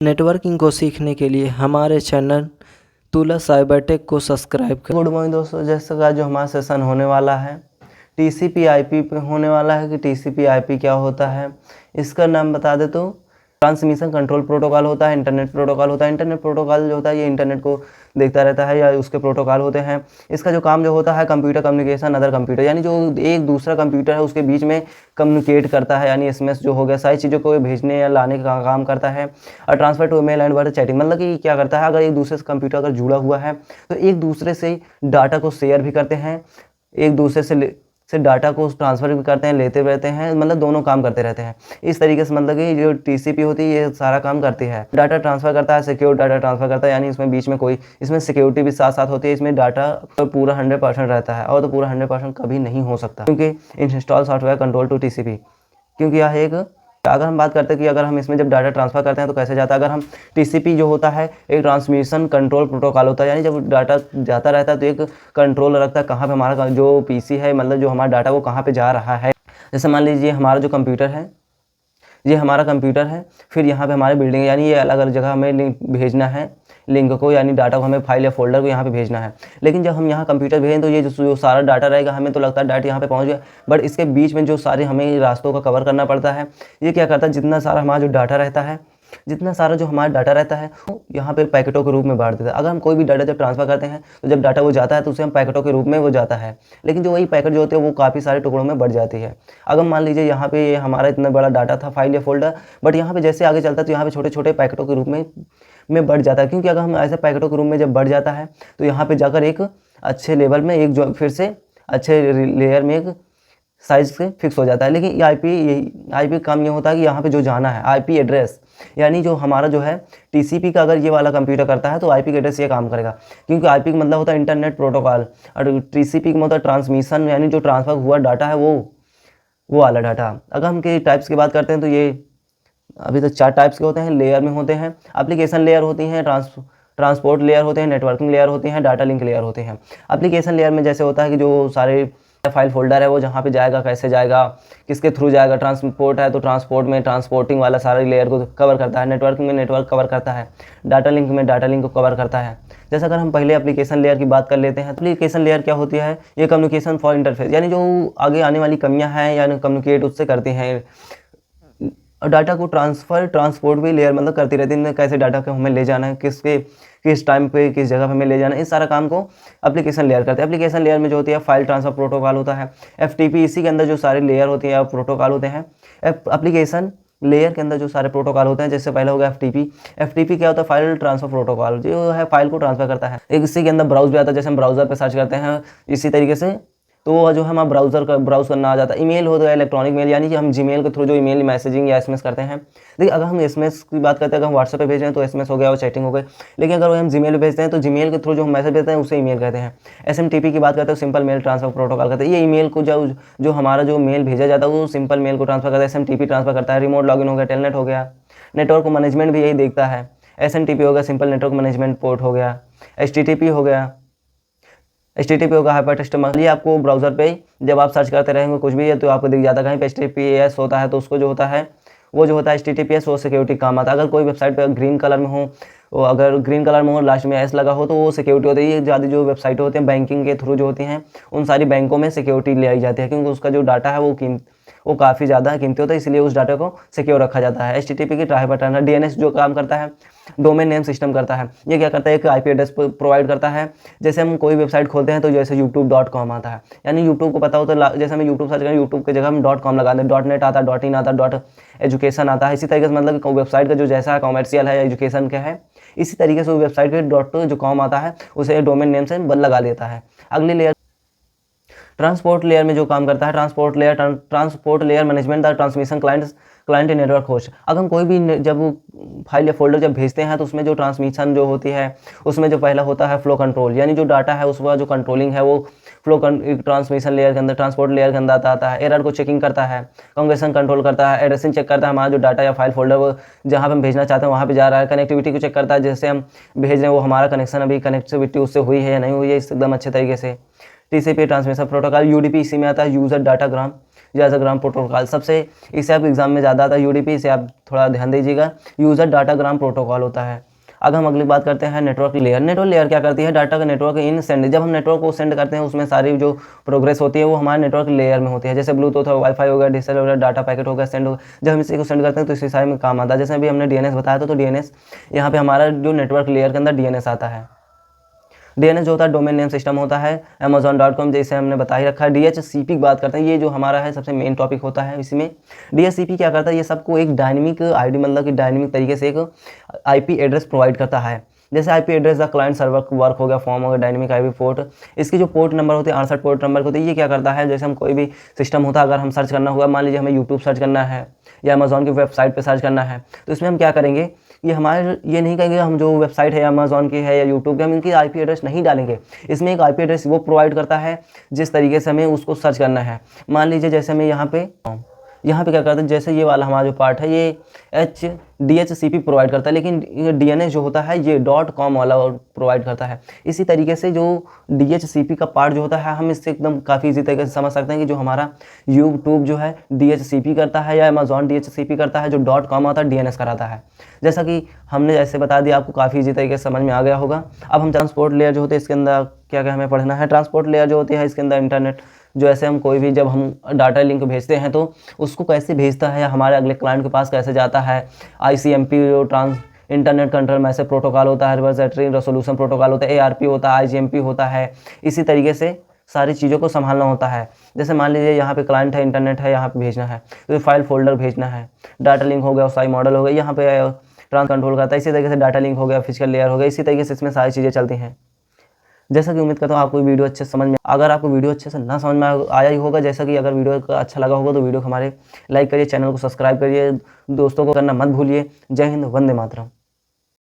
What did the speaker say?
Networking को सीखने के लिए हमारे चैनल तुला साइबर टेक को सब्सक्राइब करें। गुड मॉर्निंग दोस्तों, जैसे का जो हमारा सेशन होने वाला है टीसीपी आईपी पे होने वाला है कि टीसीपी आईपी क्या होता है। इसका नाम बता दे तो ट्रांसमिशन कंट्रोल प्रोटोकॉल होता है, इंटरनेट प्रोटोकॉल होता है। इंटरनेट प्रोटोकॉल जो होता है ये इंटरनेट को देखता रहता है या उसके प्रोटोकॉल होते हैं। इसका जो काम जो होता है कंप्यूटर कम्युनिकेशन अदर कंप्यूटर, यानी जो एक दूसरा कंप्यूटर है उसके बीच में कम्युनिकेट करता है, यानी एसएमएस जो हो गया सारी चीज़ों को भेजने या लाने का काम करता है। और transfer to mail and word chatting, मतलब कि क्या करता है, अगर एक दूसरे से कंप्यूटर अगर जुड़ा हुआ है तो एक दूसरे से डाटा को शेयर भी करते हैं, एक दूसरे से डाटा को ट्रांसफ़र भी करते हैं, लेते रहते हैं, मतलब दोनों काम करते रहते हैं। इस तरीके से मतलब कि जो टीसीपी होती है ये सारा काम करती है। डाटा ट्रांसफ़र करता है, सिक्योर डाटा ट्रांसफ़र करता है, यानी इसमें बीच में कोई इसमें सिक्योरिटी भी साथ साथ होती है। इसमें डाटा तो पूरा 100% रहता है, और तो पूरा 100% कभी नहीं हो सकता, क्योंकि install software control to TCP, क्योंकि यह एक अगर हम बात करते हैं कि अगर हम इसमें जब डाटा ट्रांसफ़र करते हैं तो कैसे जाता है। अगर हम टीसीपी जो होता है एक ट्रांसमिशन कंट्रोल प्रोटोकॉल होता है, यानी जब डाटा जाता रहता है तो एक कंट्रोल रखता है कहाँ पे हमारा जो पीसी है, मतलब जो हमारा डाटा वो कहाँ पे जा रहा है। जैसे मान लीजिए हमारा जो कंप्यूटर है, ये हमारा कंप्यूटर है, फिर यहाँ पे हमारी बिल्डिंग है, यानी ये अलग अलग जगह हमें लिंक भेजना है, लिंक को यानी डाटा को हमें फाइल या फोल्डर को यहाँ पे भेजना है। लेकिन जब हम यहाँ कंप्यूटर भेजें तो ये जो सारा डाटा रहेगा हमें तो लगता है डाटा यहाँ पे पहुँच गया, बट इसके बीच में जो सारे हमें रास्तों का कवर करना पड़ता है। ये क्या करता है, जितना सारा हमारा जो डाटा रहता है, जितना सारा जो हमारा डाटा रहता है वो यहाँ पे पैकेटों के रूप में बांट देता है। अगर हम कोई भी डाटा जब ट्रांसफ़र करते हैं तो जब डाटा वो जाता है तो उसे हम पैकेटों के रूप में वो जाता है, लेकिन जो वही पैकेट जो होते हैं वो काफ़ी सारे टुकड़ों में बढ़ जाती है। अगर मान लीजिए यहाँ पे ये हमारा इतना बड़ा डाटा था फाइल या फोल्डर, बट यहाँ पे जैसे आगे चलता है तो यहाँ पे छोटे छोटे पैकेटों के रूप में बढ़ जाता है, क्योंकि अगर हम ऐसे पैकेटों के रूप में जब बढ़ जाता है तो यहाँ पर जाकर एक अच्छे लेवल में एक जो फिर से अच्छे लेयर में एक साइज से फिक्स हो जाता है। लेकिन ये आईपी काम ये होता है कि यहाँ पे जो जाना है आईपी एड्रेस, यानी जो हमारा जो है टीसीपी का अगर ये वाला कंप्यूटर करता है तो आईपी एड्रेस ये काम करेगा, क्योंकि आईपी का मतलब होता है इंटरनेट प्रोटोकॉल और टीसीपी का मतलब ट्रांसमिशन, यानी जो ट्रांसफर हुआ डाटा है वो वाला डाटा। अगर हम के टाइप्स की बात करते हैं तो ये अभी तक 4 टाइप्स के होते हैं, लेयर में होते हैं। एप्लीकेशन लेयर होती हैं, ट्रांसपोर्ट लेयर होते हैं, नेटवर्किंग लेयर होती हैं, डाटा लिंक लेयर होते हैं। एप्लीकेशन लेयर में जैसे होता है कि जो सारे फाइल फोल्डर है वो जहाँ पे जाएगा, कैसे जाएगा, किसके थ्रू जाएगा। ट्रांसपोर्ट है तो ट्रांसपोर्ट में ट्रांसपोर्टिंग वाला सारे लेयर को कवर करता है। नेटवर्किंग में नेटवर्क कवर करता है। डाटा लिंक में डाटा लिंक को कवर करता है। जैसे अगर हम पहले एप्लीकेशन लेयर की बात कर लेते हैं तो एप्लीकेशन लेयर क्या होती है, ये कम्युनिकेशन फॉर इंटरफेस, यानी जो आगे आने वाली कमियाँ हैं यानी कम्युनिकेट उससे करती हैं। डाटा को ट्रांसपोर्ट भी लेयर मतलब करती रहती है, कैसे डाटा को हमें ले जाना है, किस टाइम पे किस जगह पे हमें ले जाना है, इस सारा काम को एप्लीकेशन लेयर करते हैं। एप्लीकेशन लेयर में जो होती है फाइल ट्रांसफर प्रोटोकॉल होता है, एफटीपी, इसी के अंदर जो सारे लेयर होती है प्रोटोकॉल होते हैं। एप्लीकेशन लेयर के अंदर जो सारे प्रोटोकॉल होते हैं, जैसे पहले हो गया एफटीपी क्या होता है, फाइल ट्रांसफर प्रोटोकॉल, जो है फाइल को ट्रांसफर करता है। एक इसी के अंदर ब्राउज भी आता है, जैसे हम ब्राउजर पर सर्च करते हैं इसी तरीके से, तो वो जो है हमारा ब्राउज करना आ जाता है। ईमेल हो गया इलेक्ट्रॉनिक मेल, यानी कि हम जीमेल के थ्रू जो ईमेल मैसेजिंग या एसएमएस करते हैं। देखिए अगर हम एसएमएस की बात करते हैं, अगर हम व्हाट्सएप पे भेज रहे हैं तो एसएमएस हो गया और चैटिंग हो गई, लेकिन अगर हम जीमेल पे भेजते हैं तो जीमेल के थ्रू जो हम मैसेज भेजते हैं उसे ईमेल कहते हैं। एसएमटीपी की बात करते हैं, सिंपल मेल ट्रांसफर प्रोटोकॉल कहते हैं। ये ईमेल को जो हमारा जो मेल भेजा जाता है वो सिंपल मेल को ट्रांसफर करता है, एसएमटीपी ट्रांसफर करता है। रिमोट लॉगिन हो गया, टेलनेट हो गया। नेटवर्क मैनेजमेंट भी यही देखता है। एसएनटीपी हो गया, सिंपल नेटवर्क मैनेजमेंट पोर्ट हो गया। एचटीटीपी हो गया, HTTP होगा हाइपर टेक्स्ट। मान लीजिए आपको ब्राउजर पे जब आप सर्च करते रहेंगे कुछ भी है तो आपको दिख जाता है, कहीं पे HTTPS होता है तो उसको जो होता है वो जो होता है HTTPS वो सिक्योरिटी काम आता है। अगर कोई वेबसाइट पे ग्रीन कलर में हो, वो अगर ग्रीन कलर में हो लास्ट में एस लगा हो तो वो सिक्योरिटी होती है। ये ज़्यादा जो वेबसाइट होती हैं बैंकिंग के थ्रू जो होती हैं उन सारी बैंकों में सिक्योरिटी ले आई जाती है, क्योंकि उसका जो डाटा है वो काफ़ी ज़्यादा कीमती होता है, इसलिए उस डाटा को सिक्योर रखा जाता है। HTTP की ट्राई बटन है। DNS जो काम करता है, डोमेन नेम सिस्टम करता है। ये क्या करता है, एक IP एड्रेस प्रोवाइड करता है। जैसे हम कोई वेबसाइट खोलते हैं तो जैसे youtube.com आता है, यानी यूट्यूब को पता हो तो जैसे हमें यूट्यूब सर्च करें, यूट्यूब की जगह हम .com लगा दें, .net आता है, .in आता है, .education आता है। इसी तरीके से मतलब वेबसाइट का जो जैसा कॉमर्शियल है या एजुकेशन का है, इसी तरीके से वेबसाइट के जो कॉम आता है उसे डोमेन नेम से लगा देता है। अगली लेयर ट्रांसपोर्ट लेयर में जो काम करता है, transport layer management the transmission client network host. अगर हम कोई भी जब फाइल या फोल्डर जब भेजते हैं तो उसमें जो ट्रांसमिशन जो होती है उसमें जो पहला होता है फ्लो कंट्रोल, यानी जो डाटा है उसका जो कंट्रोलिंग है वो ट्रांसमिशन लेयर के अंदर ट्रांसपोर्ट लेयर के अंदर आता है। एरर को चेकिंग करता है, कंजेशन कंट्रोल करता है, एड्रेसिंग चेक करता है, हमारा जो डाटा या फाइल फोल्डर वो जहाँ पे हम भेजना चाहते हैं वहाँ पे जा रहा है। कनेक्टिविटी को चेक करता है, जैसे हम भेज रहे हैं वो हमारा कनेक्शन अभी कनेक्टिविटी उससे हुई है या नहीं हुई है, एकदम अच्छे तरीके से। TCP ट्रांसमिशन प्रोटोकॉल UDP इसी में आता है, यूजर डाटाग्राम। यूजर ग्राम प्रोटोकॉल सबसे, इसे आप एग्जाम में ज़्यादा आता है यूडीपी, इसे आप थोड़ा ध्यान दीजिएगा। यूज़र डाटा ग्राम प्रोटोकॉल होता है। अब हम अगली बात करते हैं नेटवर्क लेयर। नेटवर्क लेयर क्या करती है, डाटा का नेटवर्क इन सेंड, जब हम नेटवर्क को सेंड करते हैं उसमें सारी जो प्रोग्रेस होती है वो हमारे नेटवर्क लेयर में होती है। जैसे ब्लूटूथ हो, वाईफाई हो गया, डिजिटल हो गया, डाटा पैकेट हो गया, सेंड हो गया। जब हम इसी को सेंड करते हैं तो इसी सारे में काम आता है। जैसे अभी हमने डीएनएस बताया था, तो डीएनएस यहाँ पे हमारा जो नेटवर्क लेयर के अंदर डीएनएस आता है। डीएनएस जो होता है डोमेन नेम सिस्टम होता है, amazon.com जैसे हमने बता ही रखा है। डीएचसीपी की बात करते हैं, ये जो हमारा है सबसे मेन टॉपिक होता है इसमें। डीएचसीपी क्या करता है, ये सबको एक डायनेमिक आईडी, मतलब कि डायनेमिक तरीके से एक आईपी एड्रेस प्रोवाइड करता है। जैसे IP address the client server work हो गया, फॉर्म हो गया, डायनेमिक आईपी पोर्ट, इसकी जो पोर्ट नंबर होते हैं 68 पोर्ट नंबर होते हैं। ये क्या करता है, जैसे हम कोई भी सिस्टम होता है, अगर हम सर्च करना होगा, मान लीजिए हमें यूट्यूब सर्च करना है या अमेजोन की वेबसाइट पे सर्च करना है, तो इसमें हम क्या करेंगे, ये हमारे ये नहीं कहेंगे हम जो वेबसाइट है अमेजोन की है या यूट्यूब की, हम इनकी आईपी एड्रेस नहीं डालेंगे। इसमें एक आईपी एड्रेस वो प्रोवाइड करता है जिस तरीके से हमें उसको सर्च करना है। मान लीजिए जैसे हमें यहाँ पे क्या करते हैं, जैसे ये वाला हमारा जो पार्ट है ये DHCP प्रोवाइड करता है, लेकिन DNS जो होता है ये .com वाला प्रोवाइड करता है। इसी तरीके से जो DHCP का पार्ट जो होता है, हम इससे एकदम काफ़ी इजी तरीके से समझ सकते हैं कि जो हमारा यूट्यूब जो है DHCP करता है या अमेजोन DHCP करता है, जो .com आता है DNS कराता है। जैसा कि हमने जैसे बता दिया, आपको काफ़ी इजी तरीके से समझ में आ गया होगा। अब हम ट्रांसपोर्ट लेयर जो होते हैं इसके अंदर क्या क्या हमें पढ़ना है। ट्रांसपोर्ट लेयर जो होती है इसके अंदर इंटरनेट, जो ऐसे हम कोई भी जब हम डाटा लिंक भेजते हैं तो उसको कैसे भेजता है या हमारे अगले क्लाइंट के पास कैसे जाता है। ICMP जो इंटरनेट कंट्रोल मैसेज प्रोटोकॉल होता है, रिवर्स एंट्री रेजोल्यूशन प्रोटोकॉल होता है, ARP होता है, IGMP होता है। इसी तरीके से सारी चीज़ों को संभालना होता है। जैसे मान लीजिए यहाँ पे क्लाइंट है, इंटरनेट है, यहाँ पे भेजना है तो फाइल फोल्डर भेजना है, डाटा लिंक हो गया, साई मॉडल हो गया, यहाँ पे ट्रांस कंट्रोल करता है। इसी तरीके से डाटा लिंक हो गया, फिजिकल लेयर हो गया, इसी तरीके से इसमें सारी चीज़ें चलती हैं। जैसा कि उम्मीद करता हूँ आपको वीडियो अच्छे से समझ में, अगर आपको वीडियो अच्छे से ना समझ में आया ही होगा, जैसा कि अगर वीडियो का अच्छा लगा होगा तो वीडियो को हमारे लाइक करिए, चैनल को सब्सक्राइब करिए, दोस्तों को करना मत भूलिए। जय हिंद, वंदे मातरम।